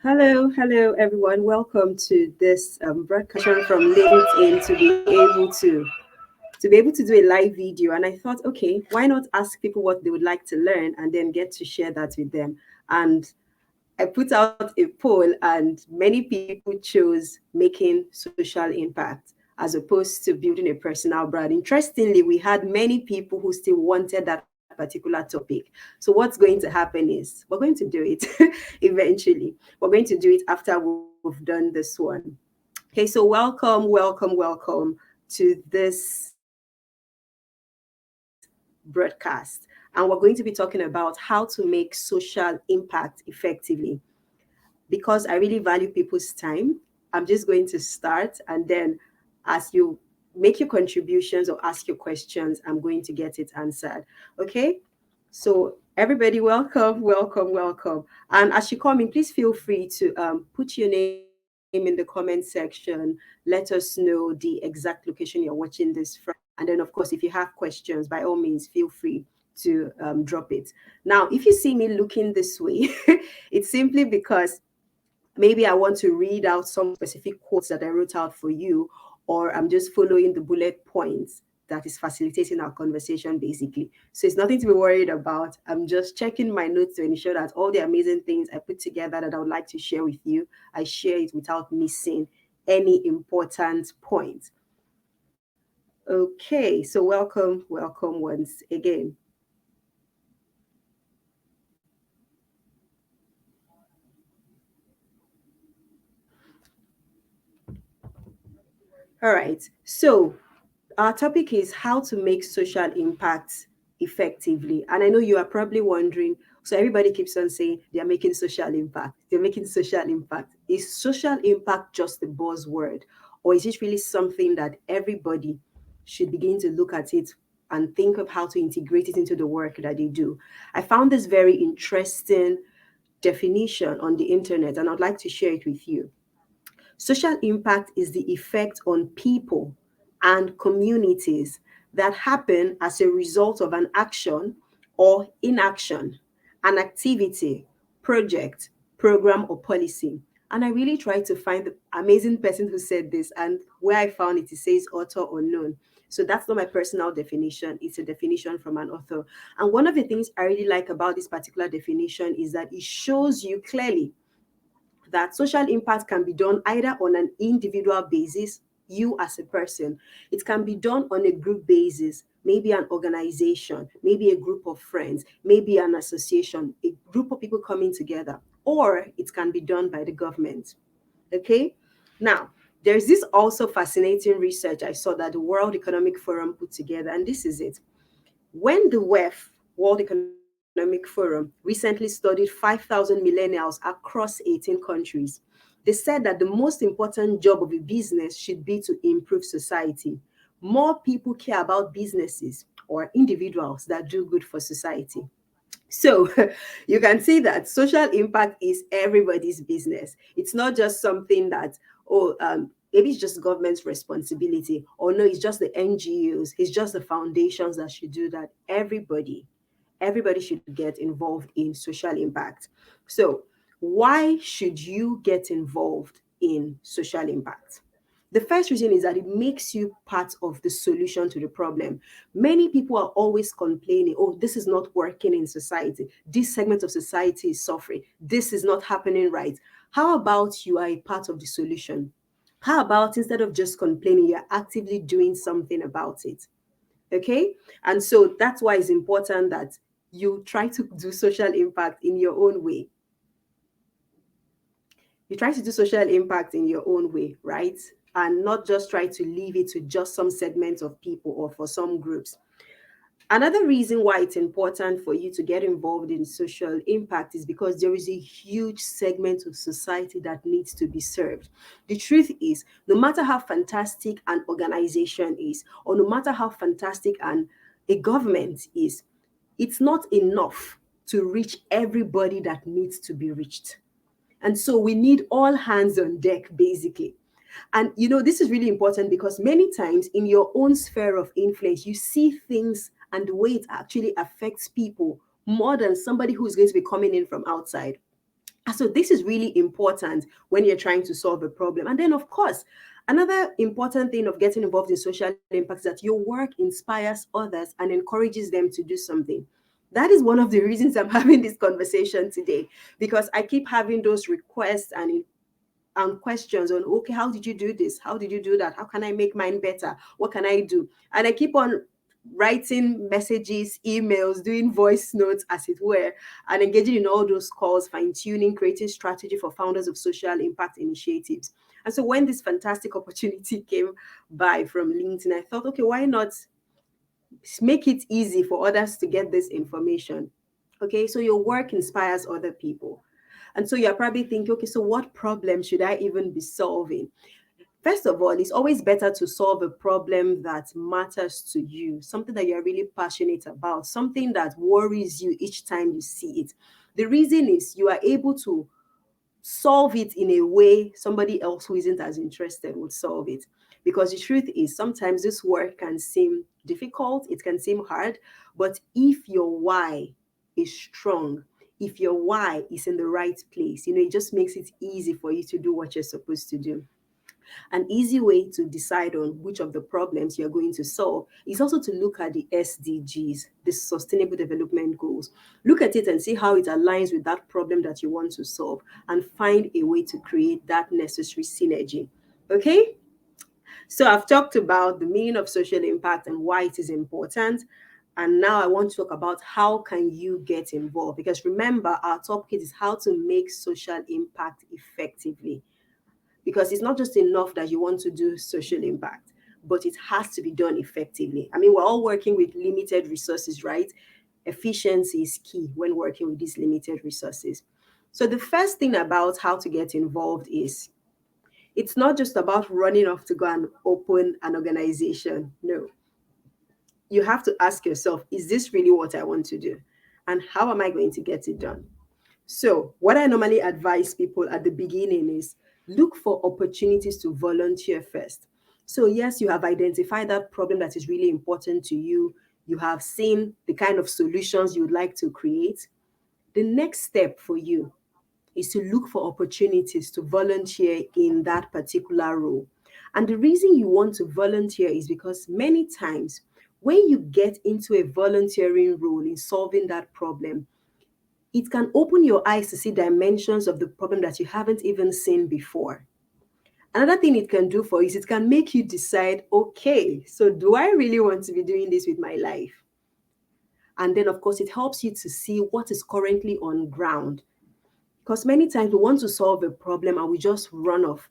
Hello, everyone. Welcome to this broadcast from LinkedIn to be able to do a live video. And I thought, okay, why not ask people what they would like to learn and then get to share that with them? And I put out a poll, and many people chose making social impact as opposed to building a personal brand. Interestingly, we had many people who still wanted that particular topic. So, what's going to happen is we're going to do it eventually. We're going to do it after we've done this one. Okay, so welcome to this broadcast. And we're going to be talking about how to make social impact effectively. Because I really value people's time, I'm just going to start, and then as you make your contributions or ask your questions, I'm going to get it answered. Okay? So, everybody, welcome. And as you come in, please feel free to put your name in the comment section. Let us know the exact location you're watching this from. And then, of course, if you have questions, by all means, feel free to drop it. Now, if you see me looking this way, it's simply because maybe I want to read out some specific quotes that I wrote out for you, or I'm just following the bullet points that is facilitating our conversation basically. So it's nothing to be worried about. I'm just checking my notes to ensure that all the amazing things I put together that I would like to share with you, I share it without missing any important point. Okay, so welcome once again. All right, so our topic is how to make social impact effectively. And I know you are probably wondering, so everybody keeps on saying they're making social impact. They're making social impact. Is social impact just a buzzword? Or is it really something that everybody should begin to look at it and think of how to integrate it into the work that they do? I found this very interesting definition on the internet, and I'd like to share it with you. Social impact is the effect on people and communities that happen as a result of an action or inaction, an activity, project, program, or policy. And I really tried to find the amazing person who said this, and where I found it, it says author unknown. So that's not my personal definition, it's a definition from an author. And one of the things I really like about this particular definition is that it shows you clearly that social impact can be done either on an individual basis, you as a person. It can be done on a group basis, maybe an organization, maybe a group of friends, maybe an association, a group of people coming together, or it can be done by the government. Okay? Now, there's this also fascinating research I saw that the World Economic Forum put together, and this is it. When the WEF, World Economic Forum, recently studied 5,000 millennials across 18 countries, they said that the most important job of a business should be to improve society. More people care about businesses or individuals that do good for society. So you can see that social impact is everybody's business. It's not just something that, maybe it's just government's responsibility, or no, it's just the NGOs, it's just the foundations that should do that. Everybody should get involved in social impact. So, why should you get involved in social impact? The first reason is that it makes you part of the solution to the problem. Many people are always complaining, oh, this is not working in society. This segment of society is suffering. This is not happening right. How about you are a part of the solution? How about instead of just complaining, you're actively doing something about it? Okay. And so that's why it's important that you try to do social impact in your own way. You try to do social impact in your own way, right? And not just try to leave it to just some segments of people or for some groups. Another reason why it's important for you to get involved in social impact is because there is a huge segment of society that needs to be served. The truth is, no matter how fantastic an organization is, or no matter how fantastic a government is, it's not enough to reach everybody that needs to be reached. And so we need all hands on deck, basically. And this is really important because many times in your own sphere of influence, you see things and the way it actually affects people more than somebody who's going to be coming in from outside. And so this is really important when you're trying to solve a problem. And then, of course, another important thing of getting involved in social impact is that your work inspires others and encourages them to do something. That is one of the reasons I'm having this conversation today, because I keep having those requests and questions on, okay, how did you do this, how did you do that, how can I make mine better, what can I do? And I keep on writing messages, emails, doing voice notes, as it were, and engaging in all those calls, fine-tuning, creating strategy for founders of social impact initiatives. And so when this fantastic opportunity came by from LinkedIn, I thought, okay, why not make it easy for others to get this information? Okay, so your work inspires other people. And so you're probably thinking, okay, so what problem should I even be solving? First of all, it's always better to solve a problem that matters to you, something that you're really passionate about, something that worries you each time you see it. The reason is you are able to solve it in a way somebody else who isn't as interested would solve it. Because the truth is, sometimes this work can seem difficult, it can seem hard, but if your why is strong, if your why is in the right place, it just makes it easy for you to do what you're supposed to do. An easy way to decide on which of the problems you're going to solve is also to look at the SDGs, the Sustainable Development Goals. Look at it and see how it aligns with that problem that you want to solve, and find a way to create that necessary synergy. Okay? So I've talked about the meaning of social impact and why it is important. And now I want to talk about how can you get involved, because remember, our topic is how to make social impact effectively, because it's not just enough that you want to do social impact, but it has to be done effectively. I mean, we're all working with limited resources, right? Efficiency is key when working with these limited resources. So the first thing about how to get involved is, it's not just about running off to go and open an organization. No, you have to ask yourself, is this really what I want to do? And how am I going to get it done? So, what I normally advise people at the beginning is, look for opportunities to volunteer first. So, yes, you have identified that problem that is really important to you. You have seen the kind of solutions you would like to create. The next step for you is to look for opportunities to volunteer in that particular role. And the reason you want to volunteer is because many times when you get into a volunteering role in solving that problem, it can open your eyes to see dimensions of the problem that you haven't even seen before. Another thing it can do for you is it can make you decide, okay, so do I really want to be doing this with my life? And then, of course, it helps you to see what is currently on ground. Because many times we want to solve a problem and we just run off.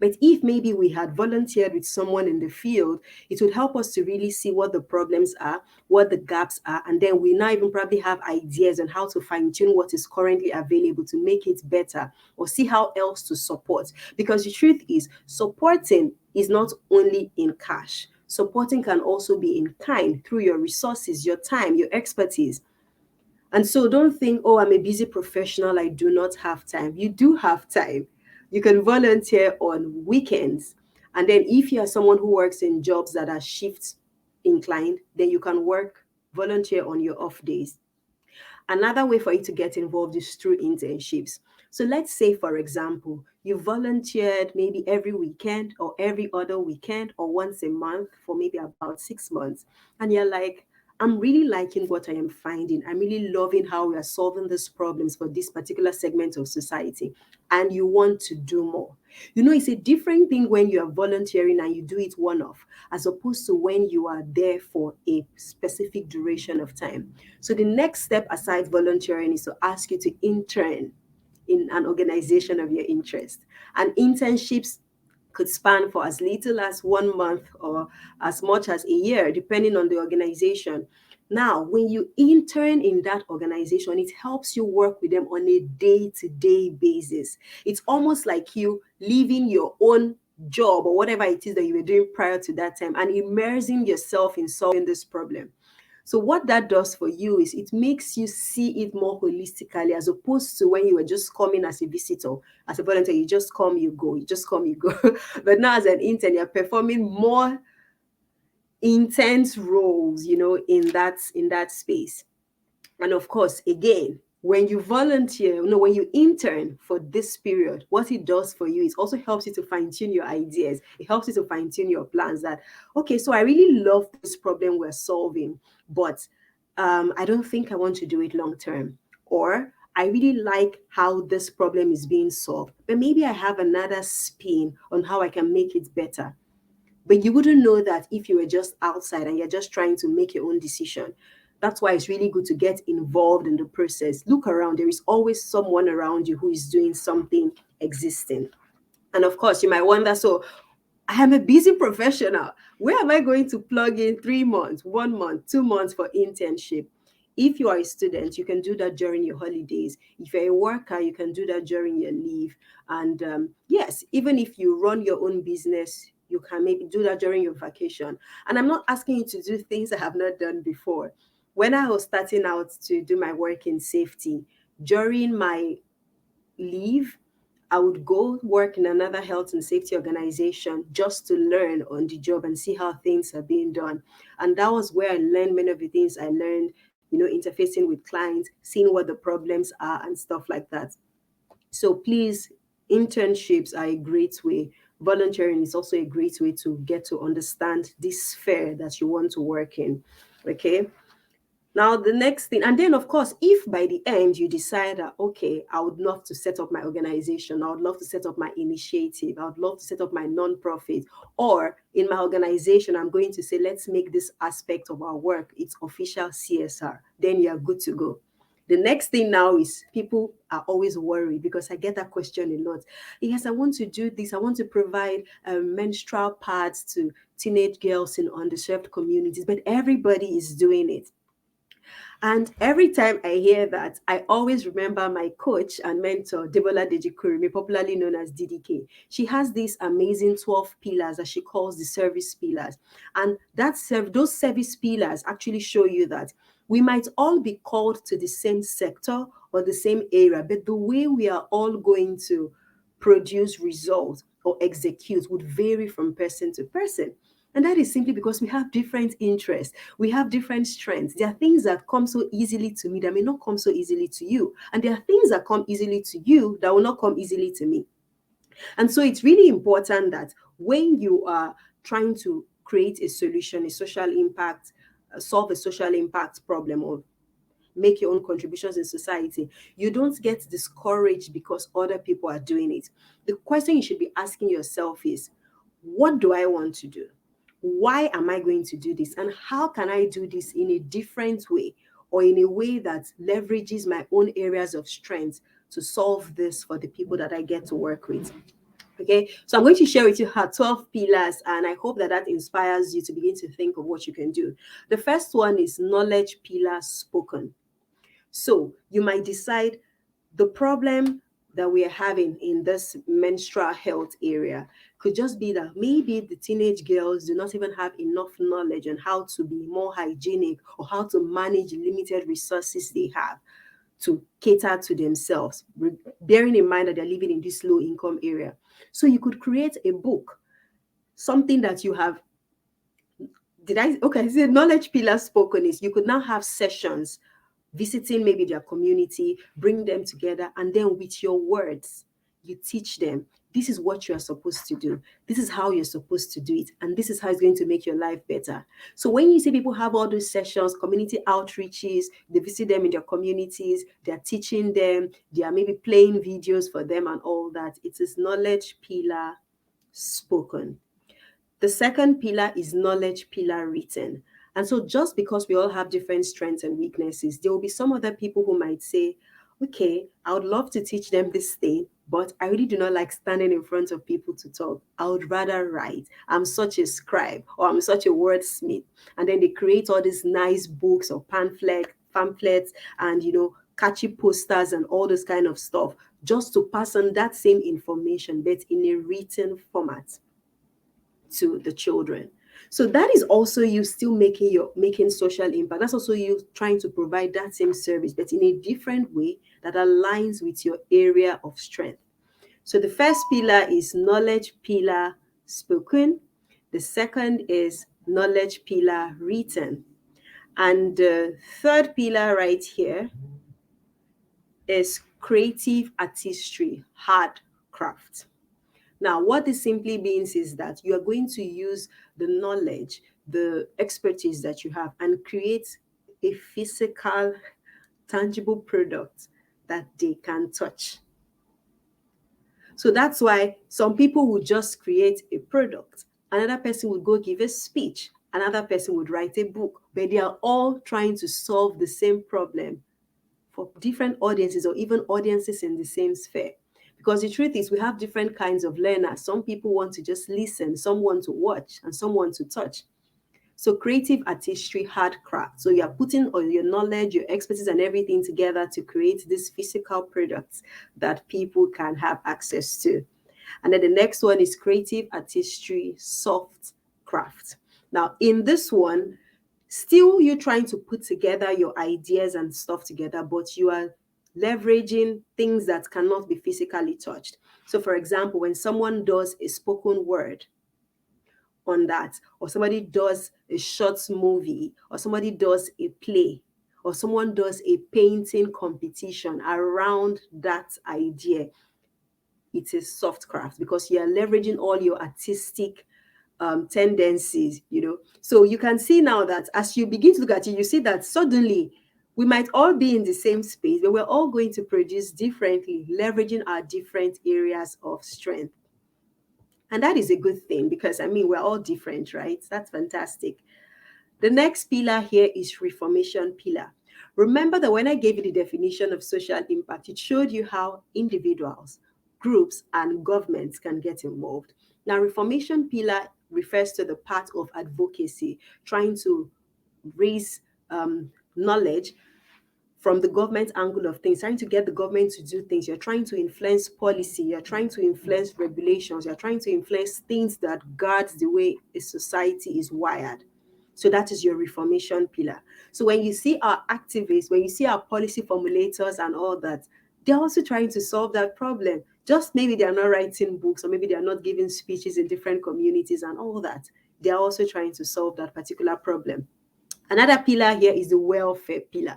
But if maybe we had volunteered with someone in the field, it would help us to really see what the problems are, what the gaps are, and then we now even probably have ideas on how to fine tune what is currently available to make it better, or see how else to support. Because the truth is, supporting is not only in cash, supporting can also be in kind through your resources, your time, your expertise. And so don't think, oh, I'm a busy professional, I do not have time. You do have time. You can volunteer on weekends. And then if you are someone who works in jobs that are shift inclined, then you can volunteer on your off days. Another way for you to get involved is through internships. So let's say, for example, you volunteered maybe every weekend or every other weekend or once a month for maybe about 6 months. And you're like, I'm really liking what I am finding. I'm really loving how we are solving these problems for this particular segment of society. And you want to do more. It's a different thing when you are volunteering and you do it one off, as opposed to when you are there for a specific duration of time. So the next step aside volunteering is to ask you to intern in an organization of your interest. And internships could span for as little as 1 month or as much as a year, depending on the organization. Now, when you intern in that organization, it helps you work with them on a day to day basis. It's almost like you leaving your own job or whatever it is that you were doing prior to that time and immersing yourself in solving this problem. So what that does for you is it makes you see it more holistically, as opposed to when you were just coming as a visitor, as a volunteer, you just come, you go, you just come, you go. But now as an intern, you're performing more intense roles, in that space. And of course, again, when you volunteer, no, when you intern for this period, what it does for you is also helps you to fine tune your ideas. It helps you to fine tune your plans. That, okay, so I really love this problem we're solving, but I don't think I want to do it long term. Or I really like how this problem is being solved, but maybe I have another spin on how I can make it better. But you wouldn't know that if you were just outside and you're just trying to make your own decision. That's why it's really good to get involved in the process. Look around, there is always someone around you who is doing something existing. And of course, you might wonder, so I am a busy professional. Where am I going to plug in 3 months, 1 month, 2 months for internship? If you are a student, you can do that during your holidays. If you're a worker, you can do that during your leave. And yes, even if you run your own business, you can maybe do that during your vacation. And I'm not asking you to do things I have not done before. When I was starting out to do my work in safety, during my leave, I would go work in another health and safety organization just to learn on the job and see how things are being done. And that was where I learned many of the things I learned, interfacing with clients, seeing what the problems are and stuff like that. So please, internships are a great way. Volunteering is also a great way to get to understand this sphere that you want to work in. Okay. Now, the next thing, and then of course, if by the end you decide that, okay, I would love to set up my organization, I would love to set up my initiative, I would love to set up my nonprofit, or in my organization, I'm going to say, let's make this aspect of our work its official CSR, then you're good to go. The next thing now is people are always worried because I get that question a lot. Yes, I want to do this. I want to provide menstrual pads to teenage girls in underserved communities, but everybody is doing it. And every time I hear that, I always remember my coach and mentor, Debola Dejikurimi, popularly known as DDK. She has these amazing 12 pillars that she calls the service pillars. And those service pillars actually show you that we might all be called to the same sector or the same area, but the way we are all going to produce results or execute would vary from person to person. And that is simply because we have different interests, we have different strengths. There are things that come so easily to me that may not come so easily to you. And there are things that come easily to you that will not come easily to me. And so it's really important that when you are trying to create a solution, a social impact, solve a social impact problem, or make your own contributions in society, you don't get discouraged because other people are doing it. The question you should be asking yourself is, what do I want to do? Why am I going to do this? And how can I do this in a different way, or in a way that leverages my own areas of strength to solve this for the people that I get to work with? Okay, so I'm going to share with you her 12 pillars, and I hope that that inspires you to begin to think of what you can do. The first one is knowledge pillar spoken. So you might decide the problem that we are having in this menstrual health area could just be that maybe the teenage girls do not even have enough knowledge on how to be more hygienic or how to manage limited resources they have to cater to themselves, bearing in mind that they're living in this low income area. So you could create a book, something that you have. Did I? Okay, so knowledge pillar spoken is you could now have sessions visiting maybe their community, bring them together, and then with your words, you teach them this is what you are supposed to do. This is how you're supposed to do it. And this is how it's going to make your life better. So when you see people have all those sessions, community outreaches, they visit them in their communities, they're teaching them, they are maybe playing videos for them and all that. It is knowledge pillar spoken. The second pillar is knowledge pillar written. And so, just because we all have different strengths and weaknesses, there will be some other people who might say, okay, I would love to teach them this thing, but I really do not like standing in front of people to talk. I would rather write. I'm such a scribe, or I'm such a wordsmith. And then they create all these nice books or pamphlets and, catchy posters and all this kind of stuff just to pass on that same information, but in a written format to the children. So that is also you still making social impact. That's also you trying to provide that same service, but in a different way that aligns with your area of strength. So the first pillar is knowledge pillar spoken. The second is knowledge pillar written. And the third pillar right here is creative artistry, hard craft. Now, what this simply means is that you are going to use the knowledge, the expertise that you have, and create a physical, tangible product that they can touch. So that's why some people would just create a product. Another person would go give a speech. Another person would write a book. But they are all trying to solve the same problem for different audiences or even audiences in the same sphere. Because the truth is, we have different kinds of learners. Some people want to just listen, some want to watch, and some want to touch. So creative artistry, hard craft. So you are putting all your knowledge, your expertise, and everything together to create these physical products that people can have access to. And then the next one is creative artistry, soft craft. Now, in this one, still you're trying to put together your ideas and stuff together, but you are leveraging things that cannot be physically touched. So, for example, when someone does a spoken word on that, or somebody does a short movie, or somebody does a play, or someone does a painting competition around that idea, it is soft craft because you are leveraging all your artistic tendencies, So you can see now that as you begin to look at it, you see that suddenly we might all be in the same space, but we're all going to produce differently, leveraging our different areas of strength. And that is a good thing because, I mean, we're all different, right? That's fantastic. The next pillar here is Reformation Pillar. Remember that when I gave you the definition of social impact, it showed you how individuals, groups, and governments can get involved. Now, Reformation Pillar refers to the part of advocacy, trying to raise knowledge from the government angle of things, trying to get the government to do things. You're trying to influence policy, you're trying to influence regulations, you're trying to influence things that guards the way a society is wired. So that is your Reformation Pillar. So when you see our activists, when you see our policy formulators and all that, they're also trying to solve that problem. Just maybe they're not writing books or maybe they're not giving speeches in different communities and all that. They're also trying to solve that particular problem. Another pillar here is the welfare pillar.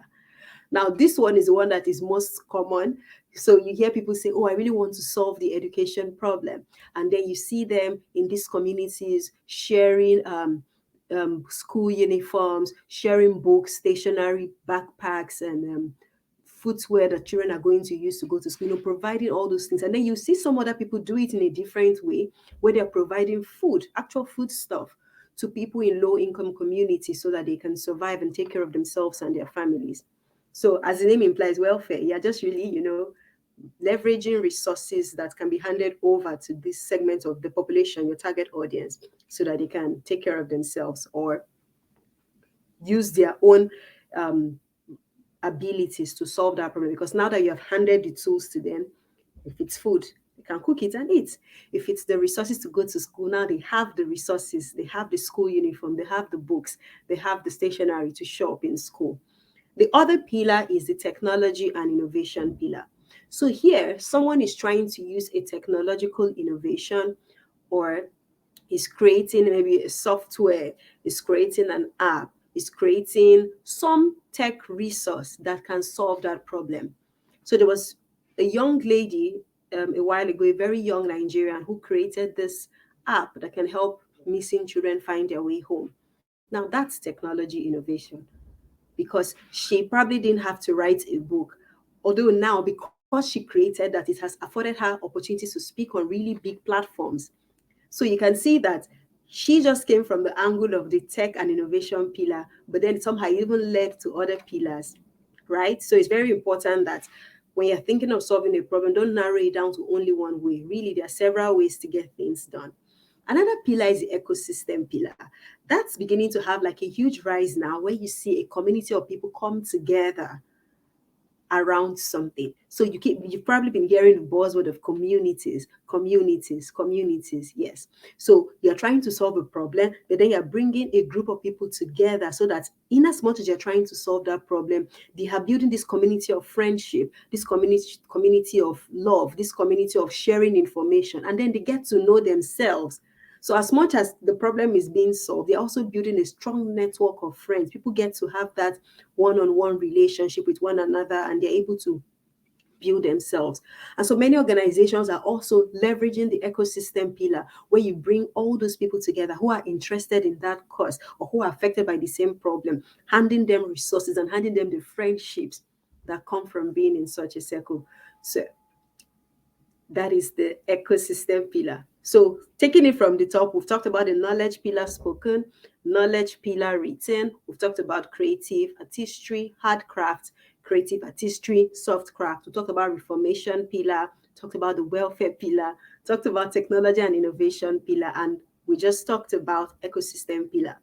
Now, this one is the one that is most common. So you hear people say, oh, I really want to solve the education problem. And then you see them in these communities sharing school uniforms, sharing books, stationery, backpacks, and footwear that children are going to use to go to school, providing all those things. And then you see some other people do it in a different way, where they're providing food, actual food stuff, to people in low income communities so that they can survive and take care of themselves and their families. So, as the name implies, welfare, you're just really, leveraging resources that can be handed over to this segment of the population, your target audience, so that they can take care of themselves or use their own abilities to solve that problem. Because now that you have handed the tools to them, if it's food, they can cook it and eat. If it's the resources to go to school, now they have the resources, they have the school uniform, they have the books, they have the stationery to shop in school. The other pillar is the technology and innovation pillar. So here, someone is trying to use a technological innovation, or is creating maybe a software, is creating an app, is creating some tech resource that can solve that problem. So there was a young lady a while ago, a very young Nigerian, who created this app that can help missing children find their way home. Now that's technology innovation, because she probably didn't have to write a book. Although now, because she created that, it has afforded her opportunities to speak on really big platforms. So you can see that she just came from the angle of the tech and innovation pillar, but then somehow even led to other pillars, right? So it's very important that when you're thinking of solving a problem, don't narrow it down to only one way. Really, there are several ways to get things done. Another pillar is the ecosystem pillar. That's beginning to have like a huge rise now, where you see a community of people come together around something. So you've probably been hearing the buzzword of communities, communities, communities. Yes. So you're trying to solve a problem, but then you're bringing a group of people together so that in as much as you're trying to solve that problem, they are building this community of friendship, this community of love, this community of sharing information, and then they get to know themselves. So as much as the problem is being solved, they're also building a strong network of friends. People get to have that one-on-one relationship with one another, and they're able to build themselves. And so many organizations are also leveraging the ecosystem pillar, where you bring all those people together who are interested in that cause or who are affected by the same problem, handing them resources and handing them the friendships that come from being in such a circle. So that is the ecosystem pillar. So, taking it from the top, we've talked about the knowledge pillar spoken, knowledge pillar written. We've talked about creative artistry, hard craft, creative artistry, soft craft. We talked about reformation pillar, talked about the welfare pillar, talked about technology and innovation pillar, and we just talked about ecosystem pillar.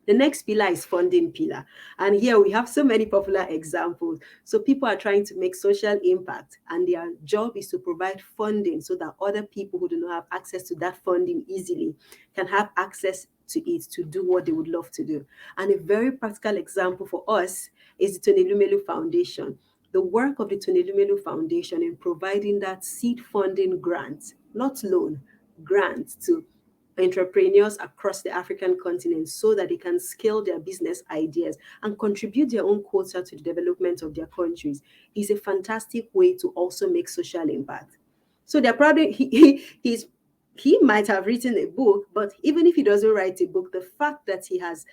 The next pillar is funding pillar. And here we have so many popular examples. So people are trying to make social impact, and their job is to provide funding so that other people who do not have access to that funding easily can have access to it to do what they would love to do. And a very practical example for us is the Tony Lumelu Foundation. The work of the Tony Lumelu Foundation in providing that seed funding grant, not loan, grant to entrepreneurs across the African continent so that they can scale their business ideas and contribute their own quota to the development of their countries is a fantastic way to also make social impact. So they're probably he might have written a book, but even if he doesn't write a book, the fact that he has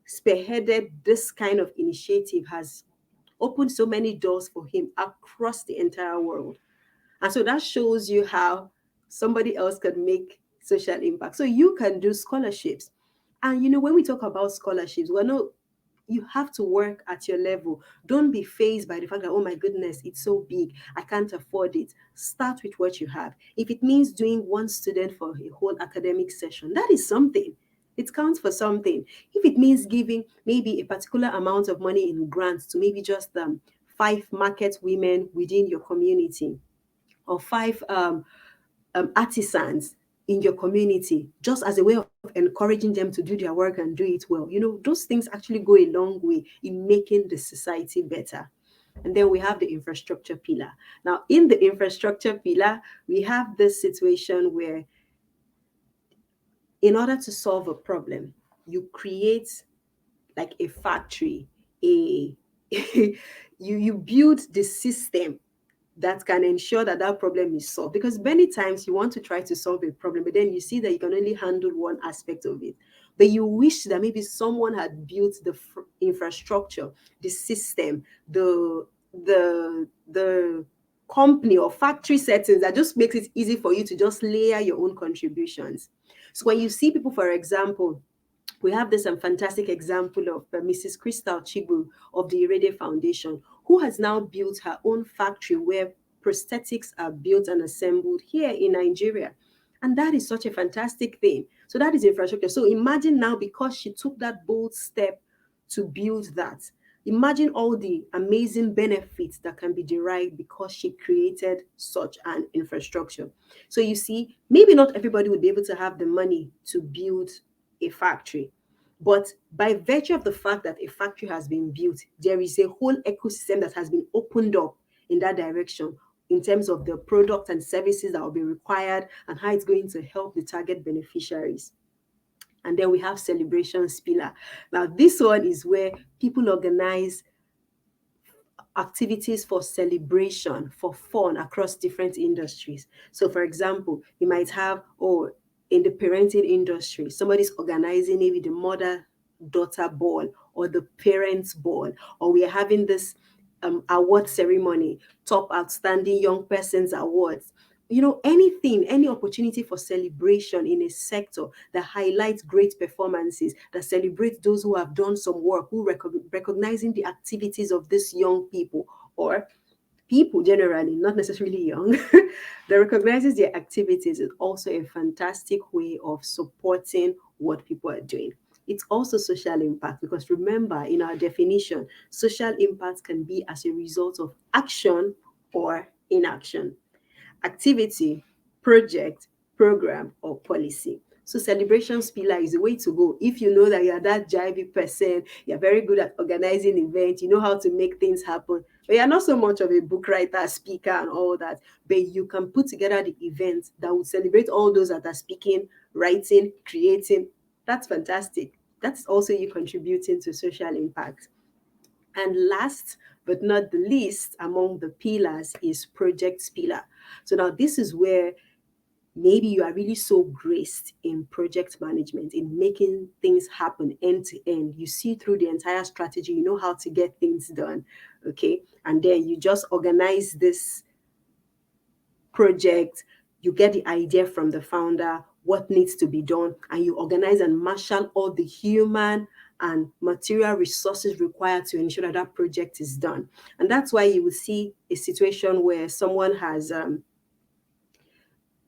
spearheaded this kind of initiative has opened so many doors for him across the entire world. And so that shows you how somebody else can make social impact. So you can do scholarships. And when we talk about scholarships, we're not you have to work at your level. Don't be fazed by the fact that, oh my goodness, it's so big, I can't afford it. Start with what you have. If it means doing one student for a whole academic session, that is something. It counts for something. If it means giving maybe a particular amount of money in grants to maybe just 5 market women within your community, or 5 artisans in your community, just as a way of encouraging them to do their work and do it well. Those things actually go a long way in making the society better. And then we have the infrastructure pillar. Now, in the infrastructure pillar, we have this situation where, in order to solve a problem, you create like a factory, a you build the system that can ensure that that problem is solved. Because many times you want to try to solve a problem, but then you see that you can only handle one aspect of it. But you wish that maybe someone had built the infrastructure, the system, the company or factory settings that just makes it easy for you to just layer your own contributions. So when you see people, for example, we have this fantastic example of Mrs. Crystal Chibu of the Irede Foundation, who has now built her own factory where prosthetics are built and assembled here in Nigeria. And that is such a fantastic thing. So that is infrastructure. So imagine now, because she took that bold step to build that, imagine all the amazing benefits that can be derived because she created such an infrastructure. So you see, maybe not everybody would be able to have the money to build a factory. But by virtue of the fact that a factory has been built, there is a whole ecosystem that has been opened up in that direction in terms of the products and services that will be required and how it's going to help the target beneficiaries. And then we have celebrations pillar. Now, this one is where people organize activities for celebration, for fun across different industries. So, for example, you might have, in the parenting industry, somebody's organizing maybe the mother daughter ball or the parents ball, or we are having this award ceremony, top outstanding young persons awards. Anything, any opportunity for celebration in a sector that highlights great performances, that celebrates those who have done some work, who recognizing the activities of these young people, or people generally, not necessarily young, that recognizes their activities, is also a fantastic way of supporting what people are doing. It's also social impact, because remember, in our definition, social impact can be as a result of action or inaction, activity, project, program, or policy. So celebrations pillar is the way to go. If you know that you're that jivey person, you're very good at organizing events, you know how to make things happen, but you're not so much of a book writer, speaker, and all that, but you can put together the events that would celebrate all those that are speaking, writing, creating. That's fantastic. That's also you contributing to social impact. And last but not the least among the pillars is project pillar. So now this is where maybe you are really so graced in project management, in making things happen end to end. You see through the entire strategy, you know how to get things done. Okay. And then you just organize this project, you get the idea from the founder, what needs to be done, and you organize and marshal all the human and material resources required to ensure that that project is done. And that's why you will see a situation where someone has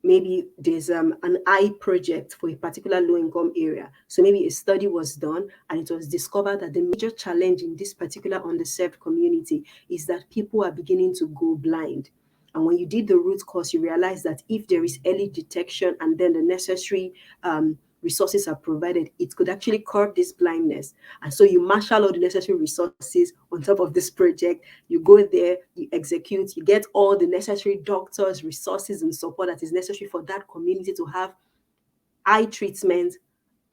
maybe there's an eye project for a particular low income area. So maybe a study was done and it was discovered that the major challenge in this particular underserved community is that people are beginning to go blind. And when you did the root cause, you realize that if there is early detection and then the necessary resources are provided, it could actually curb this blindness. And so you marshal all the necessary resources on top of this project. You go there, you execute, you get all the necessary doctors, resources, and support that is necessary for that community to have eye treatment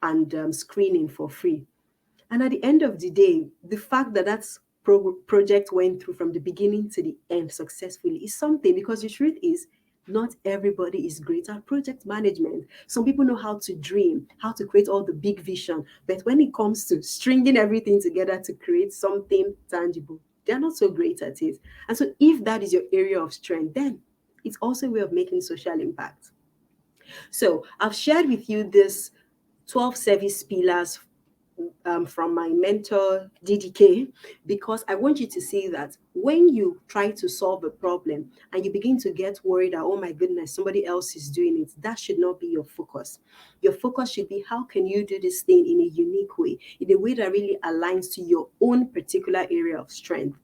and screening for free. And at the end of the day, the fact that project went through from the beginning to the end successfully is something, because the truth is, not everybody is great at project management. Some people know how to dream, how to create all the big vision, but when it comes to stringing everything together to create something tangible, they're not so great at it. And so, if that is your area of strength, then it's also a way of making social impact. So, I've shared with you this 12 service pillars from my mentor DDK, because I want you to see that when you try to solve a problem and you begin to get worried that, oh my goodness, somebody else is doing it, that should not be your focus. Your focus should be, how can you do this thing in a unique way, in a way that really aligns to your own particular area of strength.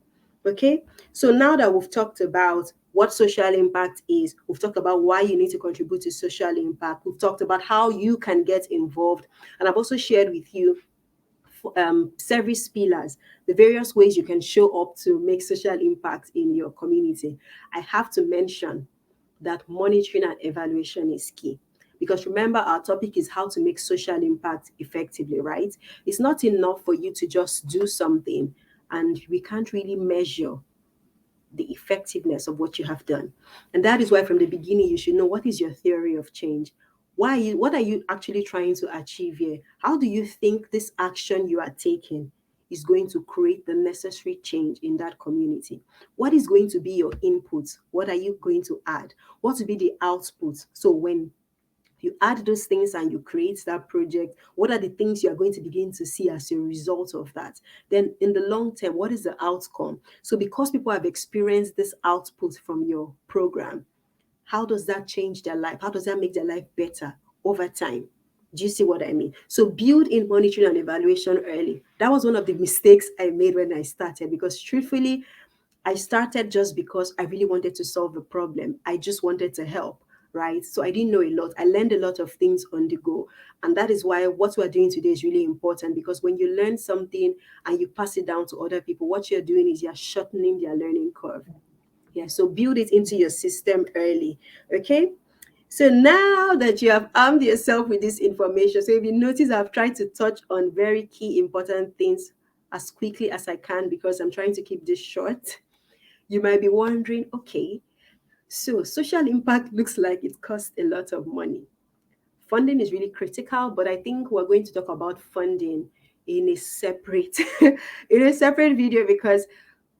Okay, so now that we've talked about what social impact is, we've talked about why you need to contribute to social impact, we've talked about how you can get involved, and I've also shared with you service pillars, the various ways you can show up to make social impact in your community. I have to mention that monitoring and evaluation is key. Because remember, our topic is how to make social impact effectively, right? It's not enough for you to just do something and we can't really measure the effectiveness of what you have done. And that is why from the beginning you should know, what is your theory of change? What are you actually trying to achieve here? How do you think this action you are taking is going to create the necessary change in that community? What is going to be your input? What are you going to add? What will be the output? So when you add those things and you create that project, what are the things you are going to begin to see as a result of that? Then in the long term, what is the outcome? So because people have experienced this output from your program, how does that change their life? How does that make their life better over time? Do you see what I mean? So build in monitoring and evaluation early. That was one of the mistakes I made when I started, because truthfully, I started just because I really wanted to solve a problem. I just wanted to help, right? So I didn't know a lot. I learned a lot of things on the go. And that is why what we're doing today is really important, because when you learn something and you pass it down to other people, what you're doing is you're shortening their learning curve. Yeah, so build it into your system early. Okay. So now that you have armed yourself with this information, so if you notice, I've tried to touch on very key important things as quickly as I can because I'm trying to keep this short. You might be wondering, okay, so social impact looks like it costs a lot of money. Funding is really critical, but I think we're going to talk about funding in a separate in a separate video, because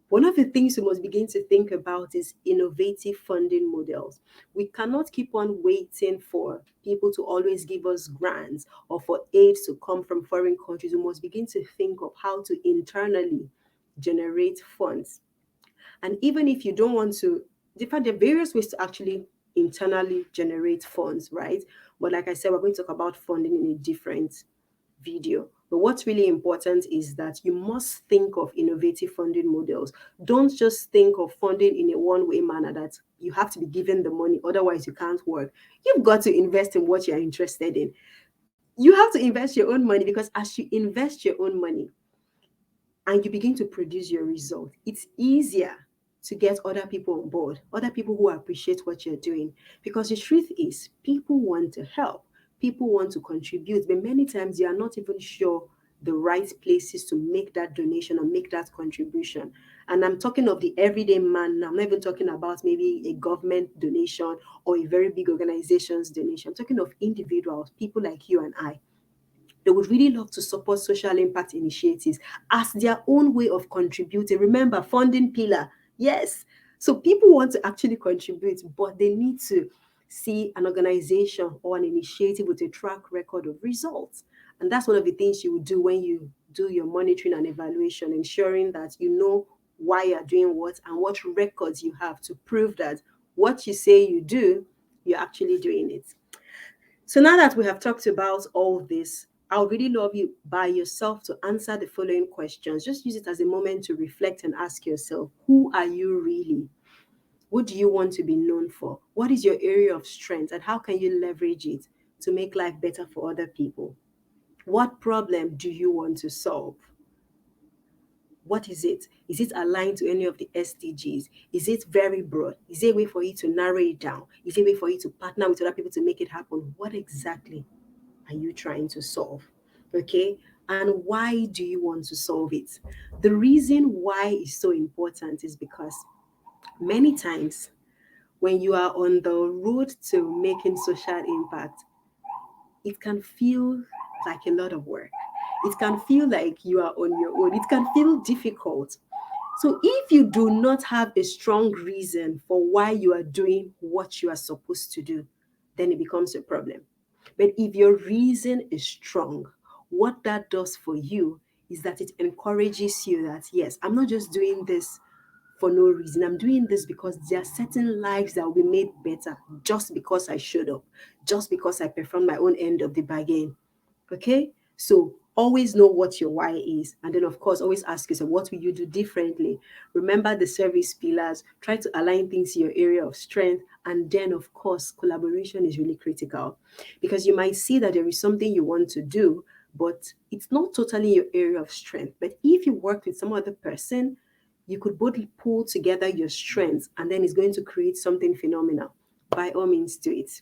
one of the things we must begin to think about is innovative funding models. We cannot keep on waiting for people to always give us grants or for aid to come from foreign countries. We must begin to think of how to internally generate funds. And even if you don't want to, there are various ways to actually internally generate funds, right? But like I said, we're going to talk about funding in a different video. But what's really important is that you must think of innovative funding models. Don't just think of funding in a one-way manner that you have to be given the money, otherwise you can't work. You've got to invest in what you're interested in. You have to invest your own money, because as you invest your own money, and you begin to produce your result, it's easier to get other people on board, other people who appreciate what you're doing. Because the truth is, people want to help, people want to contribute, but many times they are not even sure the right places to make that donation or make that contribution. And I'm talking of the everyday man now. I'm not even talking about maybe a government donation or a very big organization's donation. I'm talking of individuals, people like you and I. They would really love to support social impact initiatives as their own way of contributing. Remember, funding pillar. Yes. So people want to actually contribute, but they need to see an organization or an initiative with a track record of results. And that's one of the things you would do when you do your monitoring and evaluation, ensuring that you know why you're doing what and what records you have to prove that what you say you do, you're actually doing it. So now that we have talked about all this, I would really love you by yourself to answer the following questions. Just use it as a moment to reflect and ask yourself, who are you really? What do you want to be known for? What is your area of strength and how can you leverage it to make life better for other people? What problem do you want to solve? What is it? Is it aligned to any of the SDGs? Is it very broad? Is there a way for you to narrow it down? Is there a way for you to partner with other people to make it happen? What exactly are you trying to solve? Okay. And why do you want to solve it? The reason why is so important is because many times when you are on the road to making social impact, it can feel like a lot of work. It can feel like you are on your own. It can feel difficult. So if you do not have a strong reason for why you are doing what you are supposed to do, then it becomes a problem. But if your reason is strong, what that does for you is that it encourages you that, yes, I'm not just doing this for no reason. I'm doing this because there are certain lives that will be made better just because I showed up, just because I performed my own end of the bargain. Okay? So always know what your why is. And then, of course, always ask yourself, what will you do differently? Remember the service pillars. Try to align things to your area of strength. And then, of course, collaboration is really critical because you might see that there is something you want to do, but it's not totally your area of strength. But if you work with some other person, you could both pull together your strengths and then it's going to create something phenomenal. By all means, do it.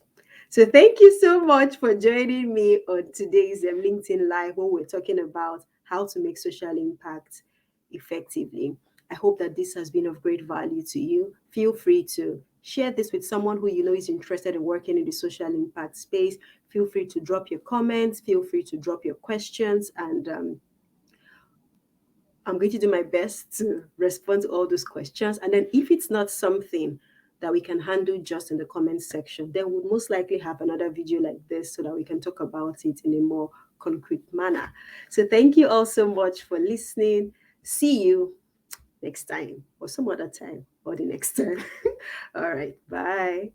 So thank you so much for joining me on today's LinkedIn Live when we're talking about how to make social impact effectively. I hope that this has been of great value to you. Feel free to share this with someone who you know is interested in working in the social impact space. Feel free to drop your comments. Feel free to drop your questions. And I'm going to do my best to respond to all those questions. And then if it's not something that we can handle just in the comment section, then we'll most likely have another video like this so that we can talk about it in a more concrete manner. So thank you all so much for listening. See you next time or some other time or the next time. All right. Bye.